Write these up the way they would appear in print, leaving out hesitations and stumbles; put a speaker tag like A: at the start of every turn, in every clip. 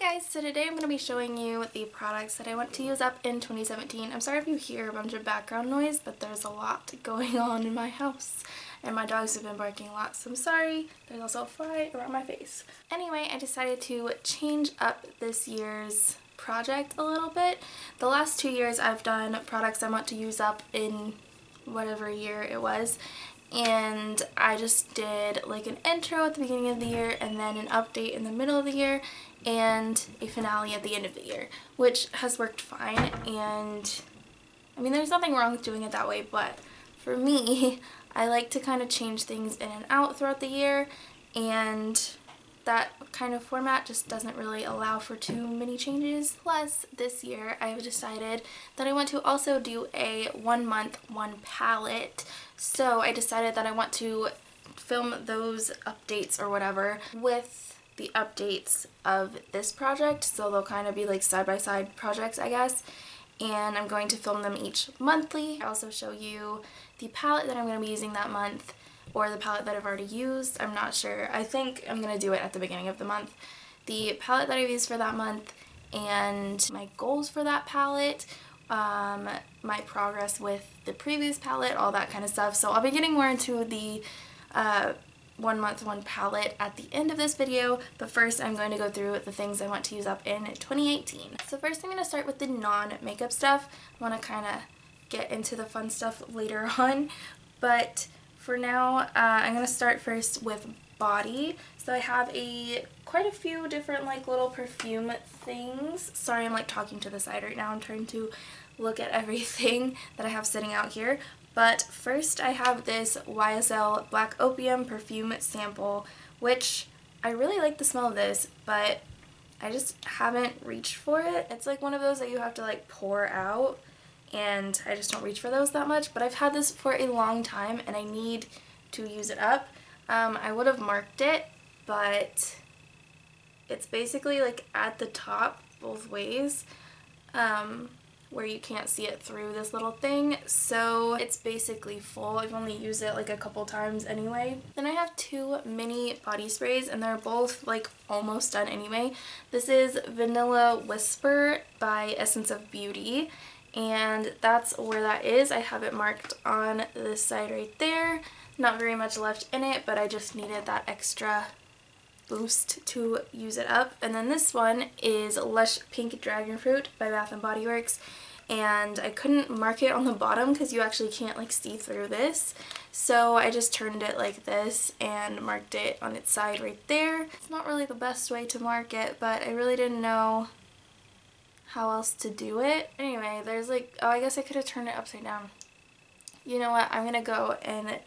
A: Hi guys, so today I'm going to be showing you the products that I want to use up in 2017. I'm sorry if you hear a bunch of background noise, but there's a lot going on in my house and my dogs have been barking a lot, so I'm sorry. There's also a fly around my face. Anyway, I decided to change up this year's project a little bit. The last 2 years I've done products I want to use up in whatever year it was, and I just did like an intro at the beginning of the year and then an update in the middle of the year and a finale at the end of the year, which has worked fine. And I mean, there's nothing wrong with doing it that way, but for me, I like to kind of change things in and out throughout the year, and that kind of format just doesn't really allow for too many changes. Plus, this year I've decided that I want to also do a 1 month, 1 palette. So I decided that I want to film those updates or whatever with the updates of this project, so they'll kind of be like side-by-side projects, I guess, and I'm going to film them each monthly. I also show you the palette that I'm going to be using that month, or the palette that I've already used. I'm not sure. I think I'm going to do it at the beginning of the month. The palette that I've used for that month and my goals for that palette, my progress with the previous palette, all that kind of stuff. So I'll be getting more into the 1 month, 1 palette at the end of this video, but first I'm going to go through the things I want to use up in 2018. So first I'm going to start with the non-makeup stuff. I want to kind of get into the fun stuff later on, but for now I'm going to start first with body. So I have quite a few different like little perfume things. Sorry, I'm like talking to the side right now. I'm trying to look at everything that I have sitting out here. But first I have this YSL Black Opium perfume sample, which I really like the smell of this, but I just haven't reached for it. It's like one of those that you have to like pour out, and I just don't reach for those that much. But I've had this for a long time and I need to use it up. I would have marked it, but it's basically like at the top both ways, where you can't see it through this little thing, so it's basically full. I've only used it like a couple times anyway. Then I have 2 mini body sprays, and they're both like almost done anyway. This is Vanilla Whisper by Essence of Beauty, and that's where that is. I have it marked on this side right there. Not very much left in it, but I just needed that extra boost to use it up. And then this one is Lush Pink Dragon Fruit by Bath & Body Works, and I couldn't mark it on the bottom because you actually can't like see through this, so I just turned it like this and marked it on its side right there. It's not really the best way to mark it, but I really didn't know how else to do it. Anyway, there's like, oh, I guess I could have turned it upside down. You know what, I'm gonna go and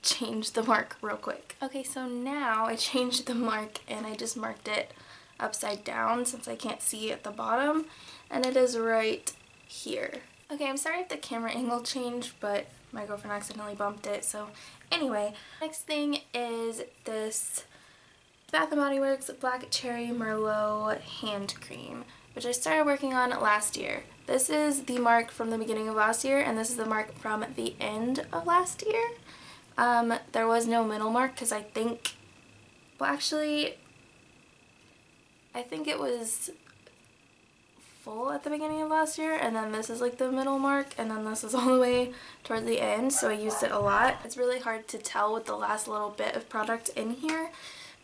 A: change the mark real quick. Okay, so now I changed the mark and I just marked it upside down since I can't see at the bottom, and it is right here. Okay, I'm sorry if the camera angle changed, but my girlfriend accidentally bumped it. So anyway, next thing is this Bath & Body Works Black Cherry Merlot hand cream, which I started working on last year. This is the mark from the beginning of last year, and this is the mark from the end of last year. There was no middle mark because I think, well actually, I think it was full at the beginning of last year, and then this is like the middle mark, and then this is all the way towards the end, so I used it a lot. It's really hard to tell with the last little bit of product in here,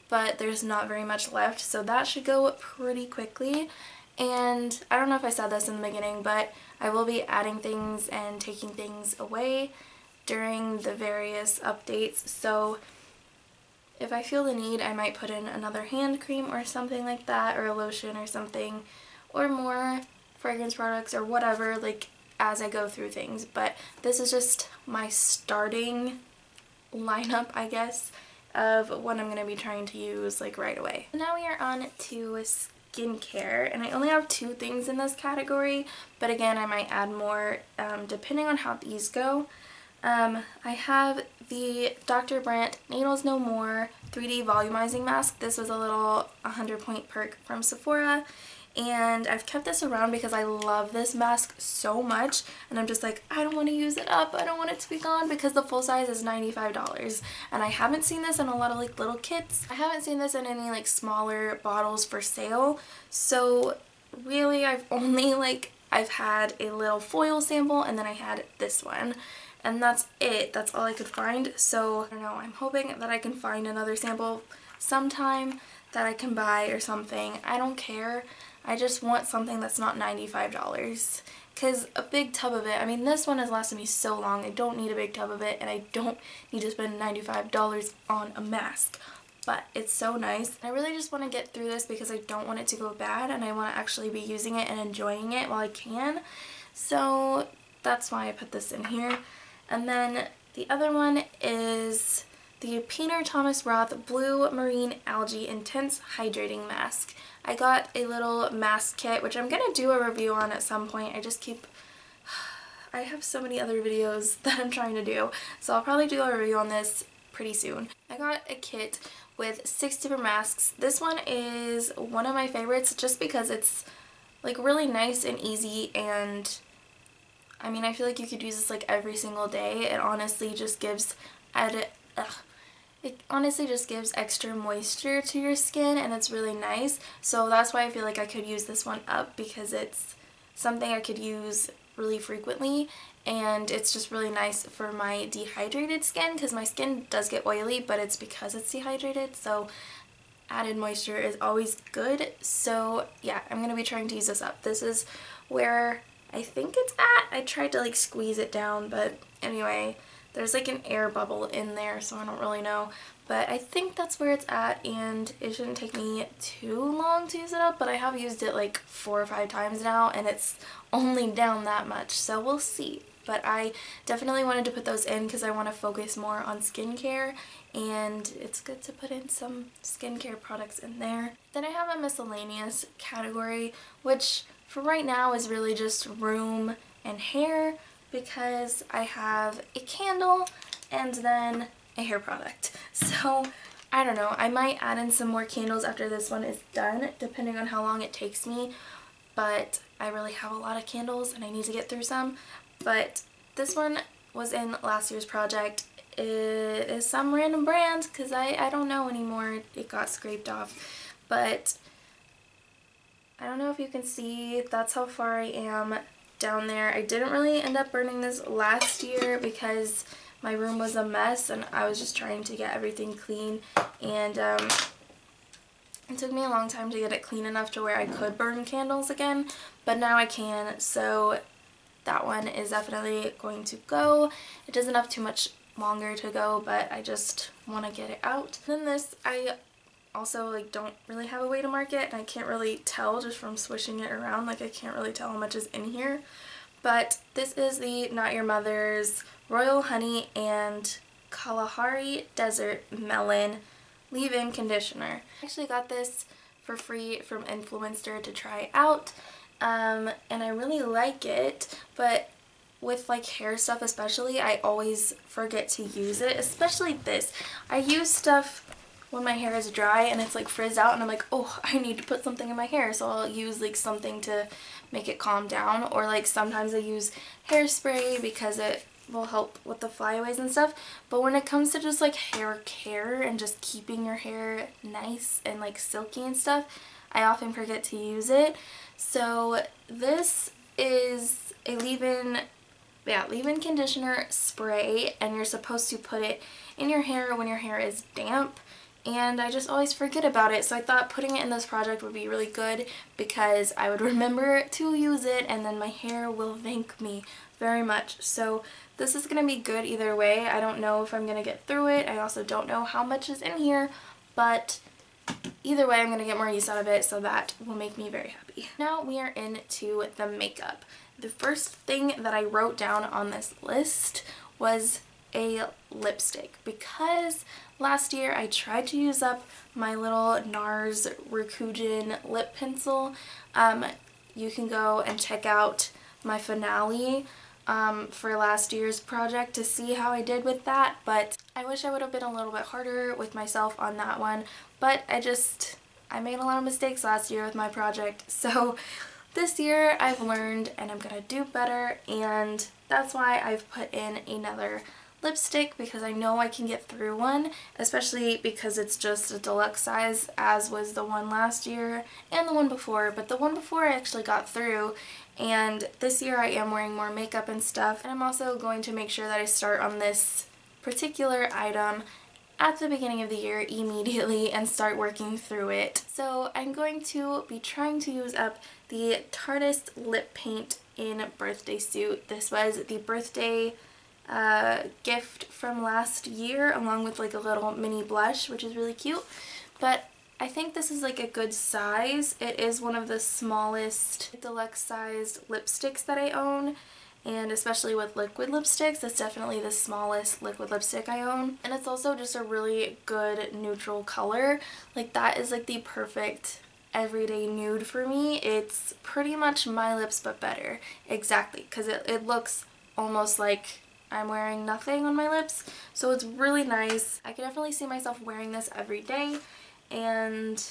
A: but there's not very much left, so that should go pretty quickly. And I don't know if I said this in the beginning, but I will be adding things and taking things away during the various updates, so if I feel the need, I might put in another hand cream or something like that, or a lotion or something, or more fragrance products or whatever, like as I go through things. But this is just my starting lineup, I guess, of what I'm going to be trying to use like right away. Now we are on to skincare, and I only have 2 things in this category, but again I might add more depending on how these go. I have the Dr. Brandt Needles No More 3D Volumizing Mask. This was a little 100-point perk from Sephora, and I've kept this around because I love this mask so much, and I'm just like, I don't want to use it up, I don't want it to be gone, because the full size is $95, and I haven't seen this in a lot of like little kits. I haven't seen this in any like smaller bottles for sale, so really I've had a little foil sample, and then I had this one, and that's it. That's all I could find. So I don't know, I'm hoping that I can find another sample sometime that I can buy or something. I don't care. I just want something that's not $95, because a big tub of it, I mean, this one has lasted me so long. I don't need a big tub of it, and I don't need to spend $95 on a mask. But it's so nice. I really just want to get through this because I don't want it to go bad, and I want to actually be using it and enjoying it while I can. So that's why I put this in here. And then the other one is the Peter Thomas Roth Blue Marine Algae Intense Hydrating Mask. I got a little mask kit, which I'm going to do a review on at some point. I have so many other videos that I'm trying to do, so I'll probably do a review on this pretty soon. I got a kit with 6 different masks. This one is one of my favorites just because it's like really nice and easy, and I mean, I feel like you could use this like every single day. It honestly just gives extra moisture to your skin, and it's really nice. So that's why I feel like I could use this one up, because it's something I could use really frequently, and it's just really nice for my dehydrated skin, because my skin does get oily, but it's because it's dehydrated, so added moisture is always good. So yeah, I'm going to be trying to use this up. This is where I think it's at. I tried to like squeeze it down, but anyway, there's like an air bubble in there, so I don't really know. But I think that's where it's at, and it shouldn't take me too long to use it up, but I have used it like 4 or 5 times now, and it's only down that much, so we'll see. But I definitely wanted to put those in because I want to focus more on skincare, and it's good to put in some skincare products in there. Then I have a miscellaneous category, which for right now is really just room and hair, because I have a candle and then a hair product. So I don't know, I might add in some more candles after this one is done, depending on how long it takes me, but I really have a lot of candles and I need to get through some. But this one was in last year's project. It is some random brand because I don't know anymore. It got scraped off, but I don't know if you can see, that's how far I am down there. I didn't really end up burning this last year because my room was a mess and I was just trying to get everything clean, and it took me a long time to get it clean enough to where I could burn candles again, but now I can, so that one is definitely going to go. It doesn't have too much longer to go, but I just want to get it out. Then this, I also like don't really have a way to mark it, and I can't really tell just from swishing it around, like I can't really tell how much is in here. But this is the Not Your Mother's Royal Honey and Kalahari Desert Melon Leave-In Conditioner. I actually got this for free from Influencer to try out, and I really like it, but with like hair stuff especially, I always forget to use it, especially this. I use stuff when my hair is dry and it's like frizzed out and I'm like, oh, I need to put something in my hair, so I'll use like something to make it calm down, or like sometimes I use hairspray because it will help with the flyaways and stuff. But when it comes to just like hair care and just keeping your hair nice and like silky and stuff, I often forget to use it. So this is a leave-in conditioner spray, and you're supposed to put it in your hair when your hair is damp, and I just always forget about it. So I thought putting it in this project would be really good because I would remember to use it and then my hair will thank me very much. So this is going to be good either way. I don't know if I'm going to get through it. I also don't know how much is in here, but either way I'm going to get more use out of it, so that will make me very happy. Now we are into the makeup. The first thing that I wrote down on this list was a lipstick, because last year I tried to use up my little NARS Rikujin lip pencil. You can go and check out my finale for last year's project to see how I did with that, but I wish I would have been a little bit harder with myself on that one, but I just I made a lot of mistakes last year with my project, so this year I've learned and I'm gonna do better, and that's why I've put in another lipstick, because I know I can get through one, especially because it's just a deluxe size, as was the one last year and the one before, but the one before I actually got through, and this year I am wearing more makeup and stuff, and I'm also going to make sure that I start on this particular item at the beginning of the year immediately and start working through it. So I'm going to be trying to use up the Tarteist lip paint in Birthday Suit. This was the birthday gift from last year, along with like a little mini blush, which is really cute. But I think this is like a good size. It is one of the smallest deluxe sized lipsticks that I own, and especially with liquid lipsticks, it's definitely the smallest liquid lipstick I own. And it's also just a really good neutral color. Like, that is like the perfect everyday nude for me. It's pretty much my lips but better. Exactly, because it looks almost like I'm wearing nothing on my lips, so it's really nice. I can definitely see myself wearing this every day, and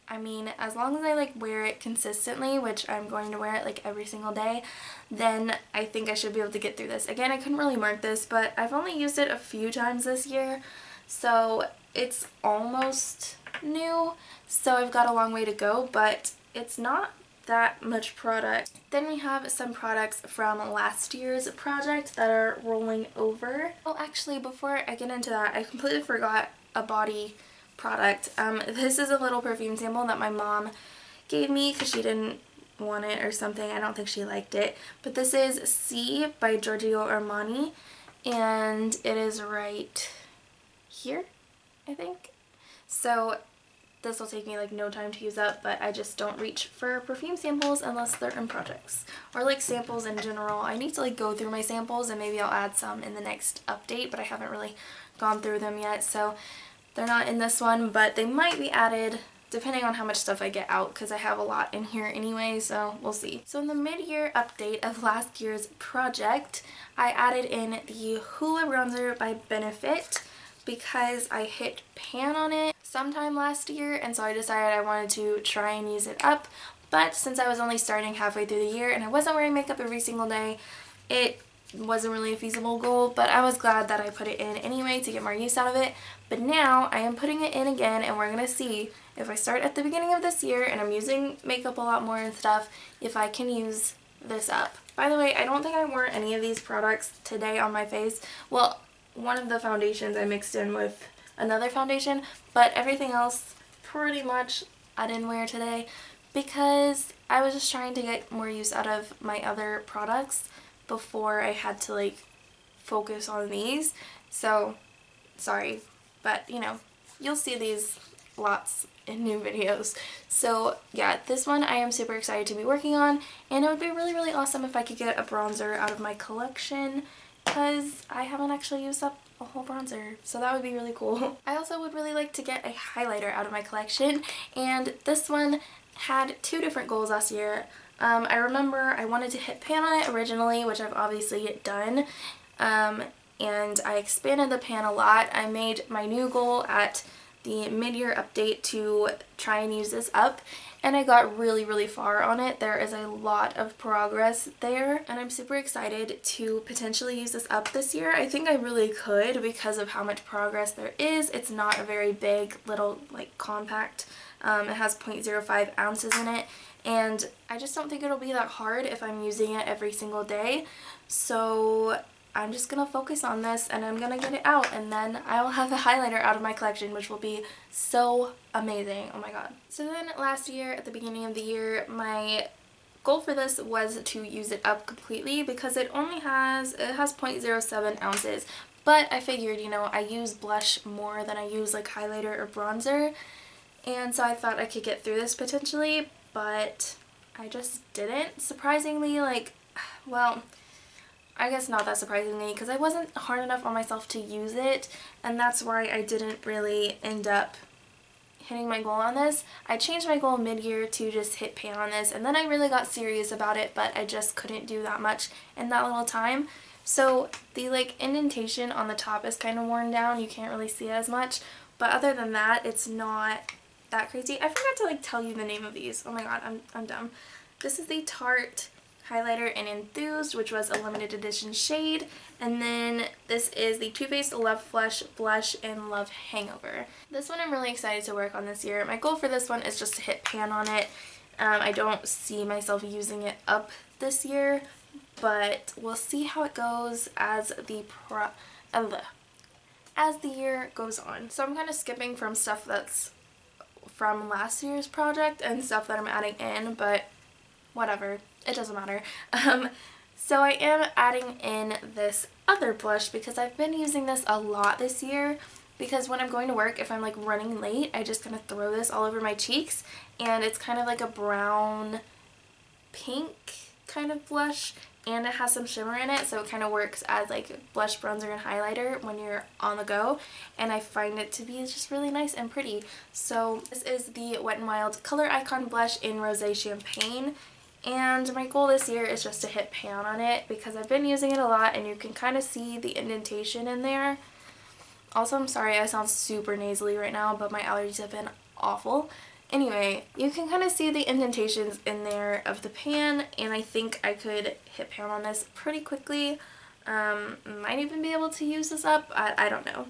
A: I mean, as long as I like wear it consistently, which I'm going to wear it like every single day, then I think I should be able to get through this. Again, I couldn't really mark this, but I've only used it a few times this year, so it's almost new, so I've got a long way to go, but it's not that much product. Then we have some products from last year's project that are rolling over. Oh, actually, before I get into that, I completely forgot a body product. This is a little perfume sample that my mom gave me because she didn't want it or something. I don't think she liked it. But this is C by Giorgio Armani, and it is right here, I think. So this will take me like no time to use up, but I just don't reach for perfume samples unless they're in projects. Or like samples in general. I need to like go through my samples, and maybe I'll add some in the next update, but I haven't really gone through them yet, so they're not in this one, but they might be added depending on how much stuff I get out, because I have a lot in here anyway, so we'll see. So in the mid-year update of last year's project, I added in the Hoola Bronzer by Benefit, because I hit pan on it sometime last year, and so I decided I wanted to try and use it up. But since I was only starting halfway through the year and I wasn't wearing makeup every single day, it wasn't really a feasible goal, but I was glad that I put it in anyway to get more use out of it. But now I am putting it in again, and we're gonna see if I start at the beginning of this year and I'm using makeup a lot more and stuff, if I can use this up. By the way, I don't think I wore any of these products today on my face. Well, one of the foundations I mixed in with another foundation, but everything else pretty much I didn't wear today because I was just trying to get more use out of my other products before I had to like focus on these. So sorry, but you know, you'll see these lots in new videos. So yeah, this one I am super excited to be working on, and it would be really, really awesome if I could get a bronzer out of my collection, because I haven't actually used up a whole bronzer, so that would be really cool. I also would really like to get a highlighter out of my collection, and this one had two different goals last year. I remember I wanted to hit pan on it originally, which I've obviously done, and I expanded the pan a lot. I made my new goal at the mid-year update to try and use this up, and I got really, really far on it. There is a lot of progress there, and I'm super excited to potentially use this up this year. I think I really could because of how much progress there is. It's not a very big little like compact. It has 0.05 ounces in it, and I just don't think it'll be that hard if I'm using it every single day. So I'm just gonna focus on this, and I'm gonna get it out, and then I will have a highlighter out of my collection, which will be so amazing. Oh my god. So then last year at the beginning of the year, my goal for this was to use it up completely because it has 0.07 ounces, but I figured, you know, I use blush more than I use like highlighter or bronzer, and so I thought I could get through this potentially, but I just didn't. Surprisingly, like, well, I guess not that surprisingly, because I wasn't hard enough on myself to use it, and that's why I didn't really end up hitting my goal on this. I changed my goal mid-year to just hit pan on this, and then I really got serious about it, but I just couldn't do that much in that little time. So the like indentation on the top is kind of worn down. You can't really see it as much, but other than that, it's not that crazy. I forgot to like tell you the name of these. Oh my god, I'm dumb. This is the Tarte highlighter in Enthused, which was a limited edition shade. And then this is the Too Faced Love Flush Blush in Love Hangover. This one I'm really excited to work on this year. My goal for this one is just to hit pan on it. I don't see myself using it up this year, but we'll see how it goes as the year goes on. So I'm kind of skipping from stuff that's from last year's project and stuff that I'm adding in, but whatever, it doesn't matter. So I am adding in this other blush because I've been using this a lot this year, because when I'm going to work, if I'm like running late, I just kind of throw this all over my cheeks, and it's kind of like a brown pink kind of blush, and it has some shimmer in it, so it kind of works as like blush, bronzer, and highlighter when you're on the go, and I find it to be just really nice and pretty. So this is the Wet n Wild Color Icon Blush in Rosé Champagne, and my goal this year is just to hit pan on it because I've been using it a lot, and you can kind of see the indentation in there. Also, I'm sorry I sound super nasally right now, but my allergies have been awful. Anyway, you can kind of see the indentations in there of the pan, and I think I could hit pan on this pretty quickly. Might even be able to use this up. I don't know.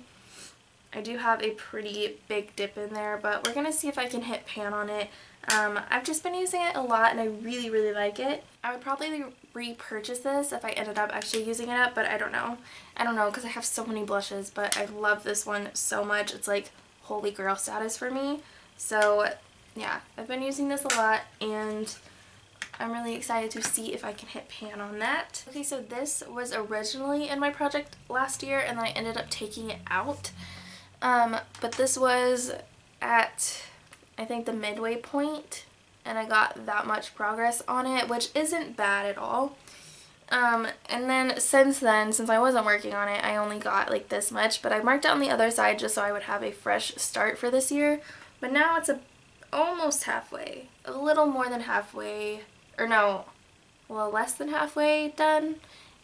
A: I do have a pretty big dip in there, but we're going to see if I can hit pan on it. I've just been using it a lot, and I really, really like it. I would probably repurchase this if I ended up actually using it up, but I don't know. I don't know because I have so many blushes, but I love this one so much. It's like holy grail status for me. So yeah, I've been using this a lot, and I'm really excited to see if I can hit pan on that. Okay, so this was originally in my project last year, and then I ended up taking it out. But this was at, I think, the midway point, and I got that much progress on it, which isn't bad at all. And then since then, since I wasn't working on it, I only got like this much, but I marked it on the other side just so I would have a fresh start for this year. But now it's almost halfway, a little more than halfway, or no, well, less than halfway done.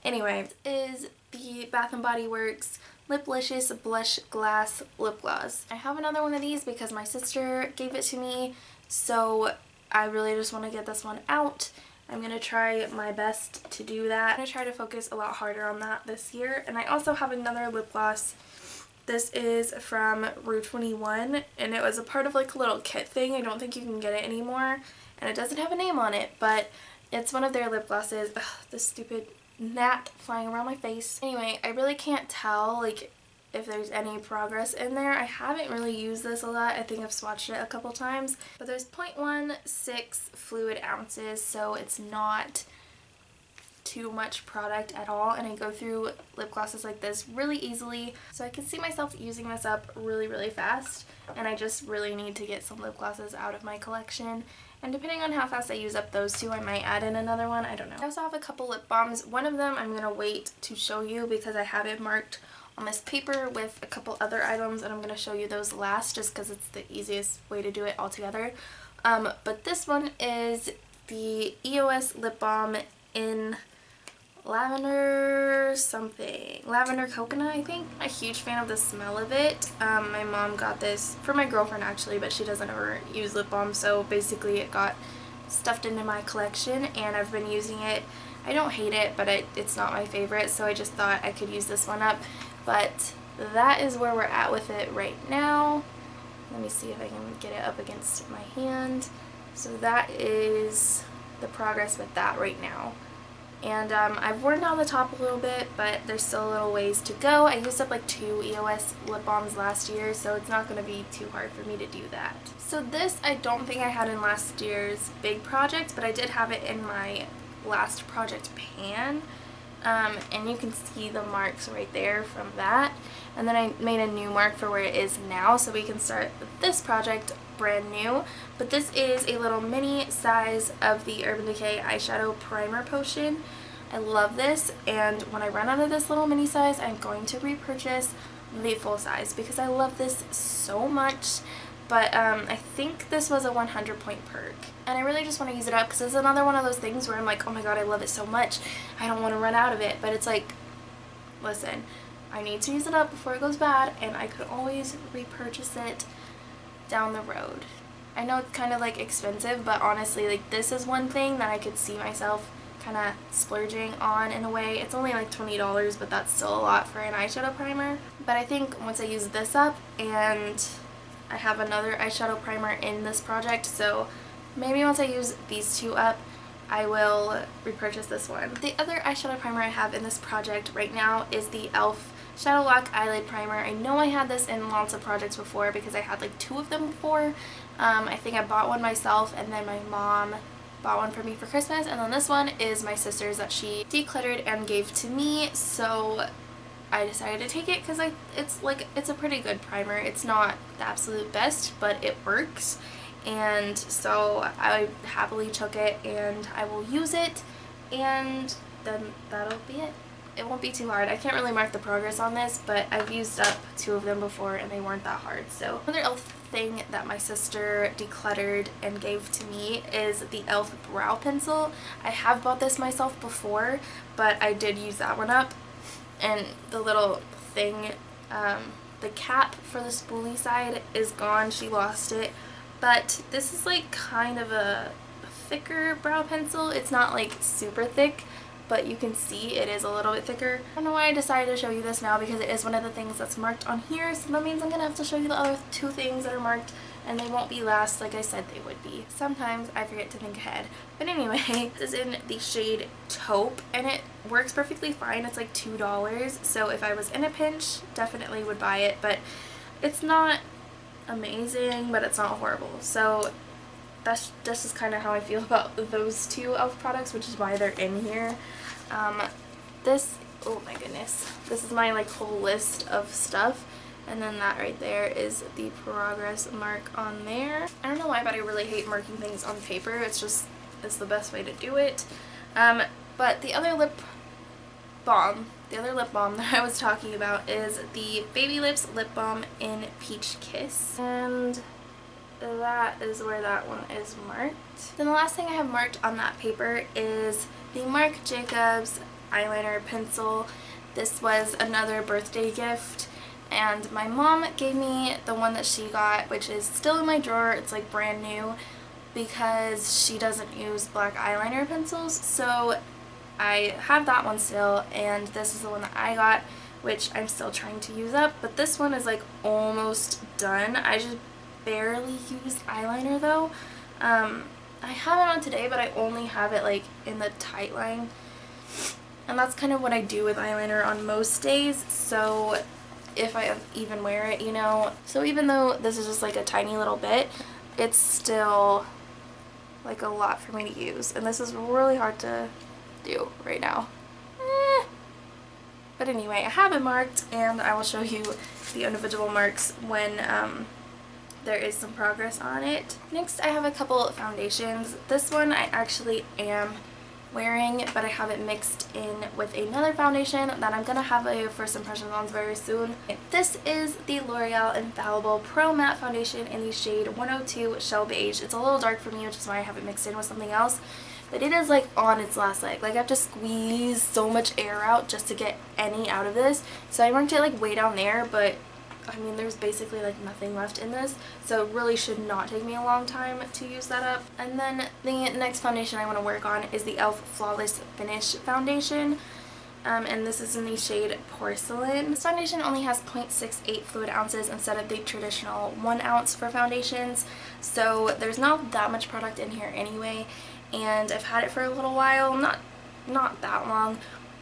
A: Anyway, this is the Bath & Body Works Liplicious Blush Glass Lip Gloss. I have another one of these because my sister gave it to me, so I really just want to get this one out. I'm going to try my best to do that. I'm going to try to focus a lot harder on that this year. And I also have another lip gloss. This is from Rue 21, and it was a part of like a little kit thing. I don't think you can get it anymore, and it doesn't have a name on it, but it's one of their lip glosses. Ugh, this stupid gnat flying around my face. Anyway, I really can't tell like if there's any progress in there. I haven't really used this a lot. I think I've swatched it a couple times, but there's 0.16 fluid ounces, so it's not too much product at all, and I go through lip glosses like this really easily, so I can see myself using this up really, really fast, and I just really need to get some lip glosses out of my collection. And depending on how fast I use up those two, I might add in another one. I don't know. I also have a couple lip balms. One of them I'm going to wait to show you because I have it marked on this paper with a couple other items, and I'm going to show you those last just because it's the easiest way to do it all together. But this one is the EOS Lip Balm in lavender something. Lavender coconut, I think. I'm a huge fan of the smell of it. My mom got this for my girlfriend actually, but she doesn't ever use lip balm, so basically it got stuffed into my collection, and I've been using it. I don't hate it, but it's not my favorite, so I just thought I could use this one up. But that is where we're at with it right now. Let me see if I can get it up against my hand. So that is the progress with that right now. And I've worn down the top a little bit, but there's still a little ways to go. I used up like 2 EOS lip balms last year, so it's not going to be too hard for me to do that. So this I don't think I had in last year's big project, but I did have it in my last project pan. And you can see the marks right there from that. And then I made a new mark for where it is now, so we can start with this project brand new. But this is a little mini size of the Urban Decay eyeshadow primer potion. I love this, and when I run out of this little mini size, I'm going to repurchase the full size because I love this so much. But I think this was a 100 point perk, and I really just want to use it up because it's another one of those things where I'm like, oh my god, I love it so much, I don't want to run out of it. But it's like, listen, I need to use it up before it goes bad, and I could always repurchase it down the road. I know it's kind of like expensive, but honestly, like this is one thing that I could see myself kind of splurging on in a way. It's only like $20, but that's still a lot for an eyeshadow primer. But I think once I use this up, and I have another eyeshadow primer in this project, so maybe once I use these two up, I will repurchase this one. The other eyeshadow primer I have in this project right now is the e.l.f. Shadow Lock Eyelid Primer. I know I had this in lots of projects before because I had like 2 of them before. I think I bought one myself, and then my mom bought one for me for Christmas, and then this one is my sister's that she decluttered and gave to me, so I decided to take it because it's a pretty good primer. It's not the absolute best, but it works, and so I happily took it, and I will use it, and then that'll be it. It won't be too hard. I can't really mark the progress on this, but I've used up 2 of them before and they weren't that hard. So another e.l.f. thing that my sister decluttered and gave to me is the e.l.f. brow pencil. I have bought this myself before, but I did use that one up, and the little thing, the cap for the spoolie side is gone. She lost it, but this is like kind of a thicker brow pencil. It's not like super thick, but you can see it is a little bit thicker. I don't know why I decided to show you this now, because it is one of the things that's marked on here, so that means I'm gonna have to show you the other 2 things that are marked, and they won't be last like I said they would be. Sometimes I forget to think ahead. But anyway, this is in the shade Taupe, and it works perfectly fine. It's like $2, so if I was in a pinch, definitely would buy it, but it's not amazing, but it's not horrible. So that's just kind of how I feel about those 2 e.l.f. products, which is why they're in here. Oh my goodness, this is my like whole list of stuff, and then that right there is the progress mark on there. I don't know why, but I really hate marking things on paper. It's the best way to do it. But the other lip balm that I was talking about is the Baby Lips Lip Balm in Peach Kiss, and that is where that one is marked. Then the last thing I have marked on that paper is the Marc Jacobs eyeliner pencil. This was another birthday gift, and my mom gave me the one that she got, which is still in my drawer. It's like brand new because she doesn't use black eyeliner pencils, so I have that one still, and this is the one that I got, which I'm still trying to use up, but this one is like almost done. I just barely used eyeliner though. I have it on today, but I only have it like in the tight line, and that's kind of what I do with eyeliner on most days, so if I even wear it, you know. So even though this is just like a tiny little bit, it's still like a lot for me to use, and this is really hard to do right now. But anyway, I have it marked, and I will show you the individual marks when there is some progress on it. Next, I have a couple foundations. This one I actually am wearing, but I have it mixed in with another foundation that I'm gonna have a first impressions on very soon. This is the L'Oreal Infallible Pro Matte Foundation in the shade 102 Shell Beige. It's a little dark for me, which is why I have it mixed in with something else, but it is like on its last leg. Like I have to squeeze so much air out just to get any out of this. So I marked it like way down there, but I mean, there's basically like nothing left in this, so it really should not take me a long time to use that up. And then the next foundation I want to work on is the e.l.f. Flawless Finish Foundation, and this is in the shade Porcelain. This foundation only has 0.68 fluid ounces instead of the traditional 1 ounce for foundations, so there's not that much product in here anyway, and I've had it for a little while, not that long.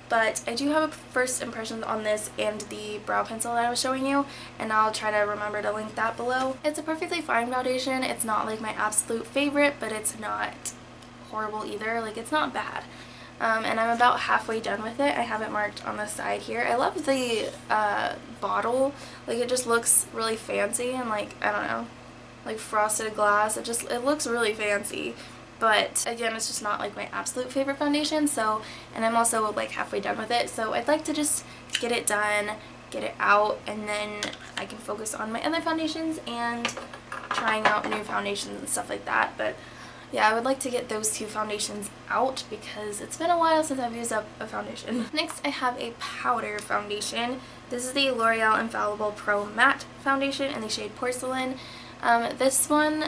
A: But I do have a first impression on this and the brow pencil that I was showing you, and I'll try to remember to link that below. It's a perfectly fine foundation. It's not like my absolute favorite, but it's not horrible either. Like, it's not bad. And I'm about halfway done with it. I have it marked on the side here. I love the bottle. Like, it just looks really fancy and like, I don't know, like frosted glass. It looks really fancy. But again, it's just not like my absolute favorite foundation, so, and I'm also like halfway done with it, so I'd like to just get it done, get it out, and then I can focus on my other foundations and trying out new foundations and stuff like that. But yeah, I would like to get those 2 foundations out because it's been a while since I've used up a foundation. Next, I have a powder foundation. This is the L'Oreal Infallible Pro Matte Foundation in the shade Porcelain. This one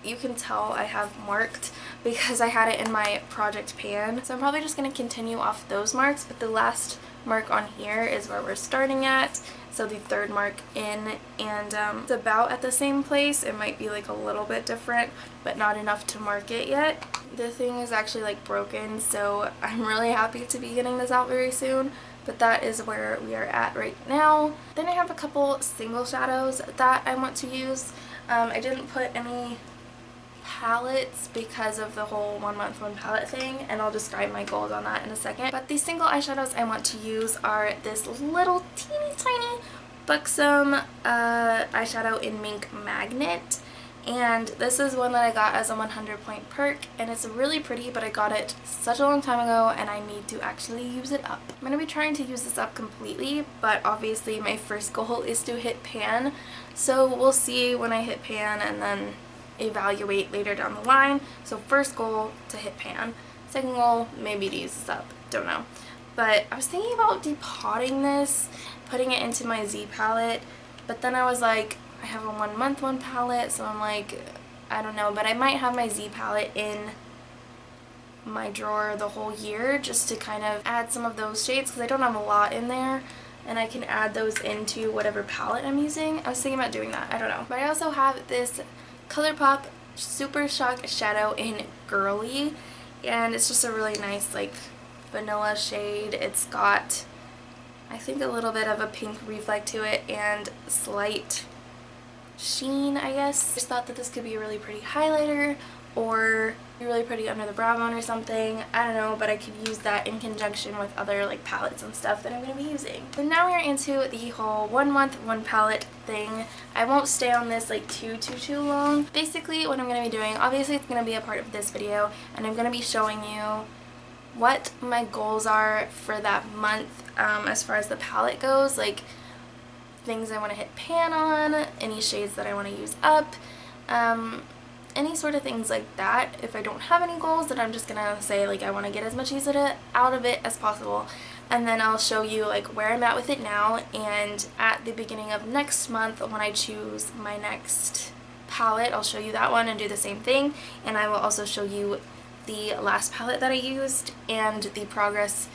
A: you can tell I have marked because I had it in my project pan. So I'm probably just going to continue off those marks, but the last mark on here is where we're starting at. So the third mark in, and it's about at the same place. It might be like a little bit different, but not enough to mark it yet. The thing is actually like broken, so I'm really happy to be getting this out very soon. But that is where we are at right now. Then I have a couple single shadows that I want to use. I didn't put any palettes because of the whole 1 month 1 palette thing, and I'll describe my goals on that in a second. But the single eyeshadows I want to use are this little teeny tiny Buxom eyeshadow in Mink Magnet. And this is one that I got as a 100 point perk, and it's really pretty, but I got it such a long time ago and I need to actually use it up. I'm going to be trying to use this up completely, but obviously my first goal is to hit pan, so we'll see when I hit pan and then evaluate later down the line. So first goal, to hit pan. Second goal, maybe to use this up. Don't know. But I was thinking about depotting this, putting it into my Z palette, but then I was like, I have a 1 month 1 palette, so I'm like, I don't know, but I might have my Z palette in my drawer the whole year just to kind of add some of those shades because I don't have a lot in there, and I can add those into whatever palette I'm using. I was thinking about doing that, I don't know. But I also have this ColourPop Super Shock Shadow in Girly, and it's just a really nice like vanilla shade. It's got, I think, a little bit of a pink reflect to it and slight sheen, I guess. I just thought that this could be a really pretty highlighter or be really pretty under the brow bone or something. I don't know, but I could use that in conjunction with other like palettes and stuff that I'm going to be using. So now we're into the whole 1 month 1 palette thing. I won't stay on this like too long. Basically what I'm going to be doing, obviously it's going to be a part of this video, and I'm going to be showing you what my goals are for that month as far as the palette goes, like things I want to hit pan on, any shades that I want to use up, any sort of things like that. If I don't have any goals, then I'm just gonna say like I want to get as much use out of it as possible, and then I'll show you like where I'm at with it now, and at the beginning of next month when I choose my next palette, I'll show you that one and do the same thing, and I will also show you the last palette that I used and the progress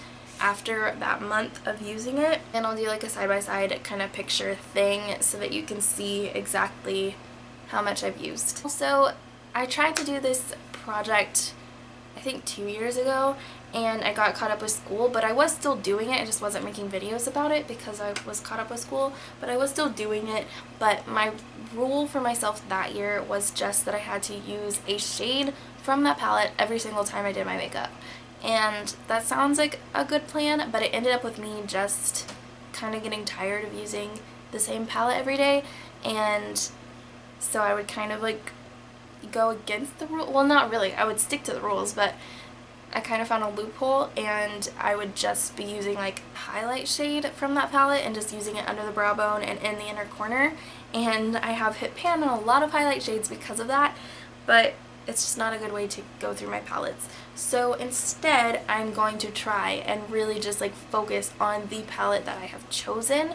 A: after that month of using it, and I'll do like a side-by-side kind of picture thing so that you can see exactly how much I've used. Also, I tried to do this project I think 2 years ago, and I got caught up with school, but I was still doing it. I just wasn't making videos about it because I was caught up with school, but I was still doing it. But my rule for myself that year was just that I had to use a shade from that palette every single time I did my makeup. And that sounds like a good plan, but it ended up with me just kind of getting tired of using the same palette every day, and so I would kind of like go against the rule. Well, not really, I would stick to the rules, but I kind of found a loophole, and I would just be using like highlight shade from that palette and just using it under the brow bone and in the inner corner, and I have hit pan on a lot of highlight shades because of that, but it's just not a good way to go through my palettes. So instead, I'm going to try and really just like focus on the palette that I have chosen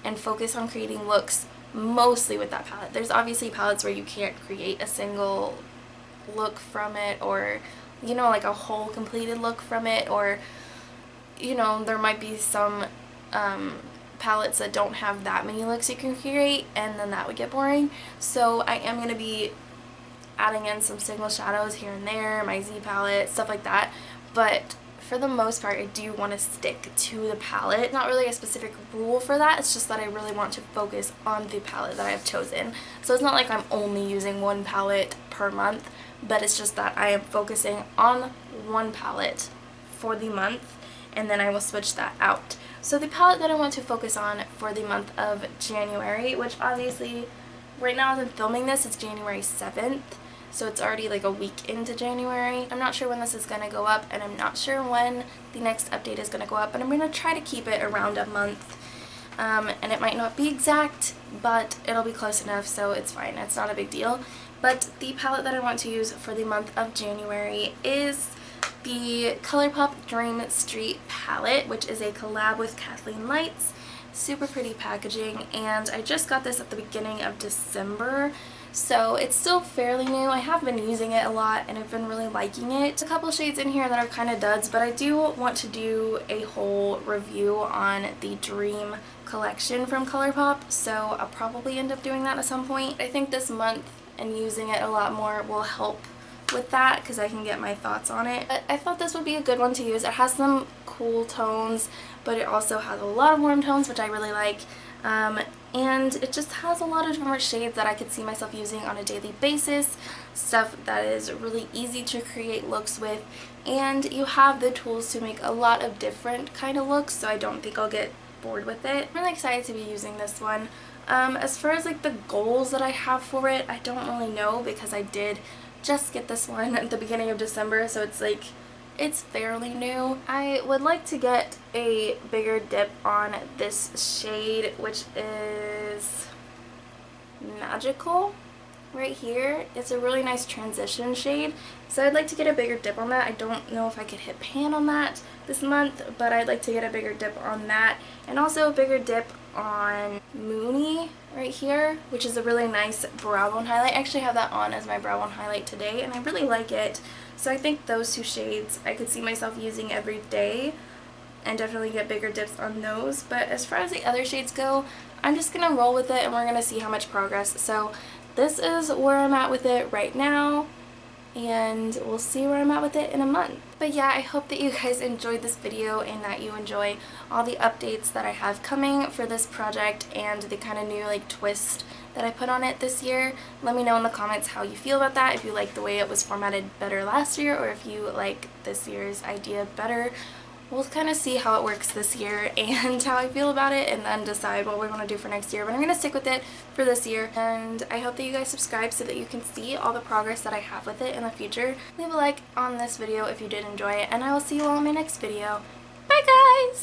A: and focus on creating looks mostly with that palette. There's obviously palettes where you can't create a single look from it, or you know, like a whole completed look from it, or you know, there might be some palettes that don't have that many looks you can create, and then that would get boring. So I am going to be adding in some single shadows here and there, my Z palette, stuff like that, but for the most part I do want to stick to the palette. Not really a specific rule for that, it's just that I really want to focus on the palette that I have chosen. So it's not like I'm only using one palette per month, but it's just that I am focusing on one palette for the month, and then I will switch that out. So the palette that I want to focus on for the month of January, which obviously right now as I'm filming this, it's January 7th. So it's already like a week into January. I'm not sure when this is going to go up, and I'm not sure when the next update is going to go up, but I'm going to try to keep it around a month. And it might not be exact, but it'll be close enough, so it's fine. It's not a big deal. But the palette that I want to use for the month of January is the ColourPop Dream Street palette, which is a collab with Kathleen Lights. Super pretty packaging, and I just got this at the beginning of December. So it's still fairly new. I have been using it a lot and I've been really liking it. A couple shades in here that are kind of duds, but I do want to do a whole review on the Dream collection from ColourPop, so I'll probably end up doing that at some point. I think this month and using it a lot more will help with that because I can get my thoughts on it. But I thought this would be a good one to use. It has some cool tones, but it also has a lot of warm tones, which I really like. And it just has a lot of different shades that I could see myself using on a daily basis, stuff that is really easy to create looks with, and you have the tools to make a lot of different kind of looks, so I don't think I'll get bored with it. I'm really excited to be using this one. As far as like the goals that I have for it, I don't really know because I did just get this one at the beginning of December, so it's like it's fairly new. I would like to get a bigger dip on this shade, which is Magical right here. It's a really nice transition shade, so I'd like to get a bigger dip on that. I don't know if I could hit pan on that this month, but I'd like to get a bigger dip on that, and also a bigger dip on Moony right here, which is a really nice brow bone highlight. I actually have that on as my brow bone highlight today, and I really like it. So I think those two shades I could see myself using every day and definitely get bigger dips on those. But as far as the other shades go, I'm just going to roll with it and we're going to see how much progress. So this is where I'm at with it right now, and we'll see where I'm at with it in a month. But yeah, I hope that you guys enjoyed this video and that you enjoy all the updates that I have coming for this project and the kind of new like twist that I put on it this year. Let me know in the comments how you feel about that, if you like the way it was formatted better last year or if you like this year's idea better. We'll kind of see how it works this year and how I feel about it, and then decide what we're going to do for next year. But I'm going to stick with it for this year, and I hope that you guys subscribe so that you can see all the progress that I have with it in the future. Leave a like on this video if you did enjoy it, and I will see you all in my next video. Bye guys!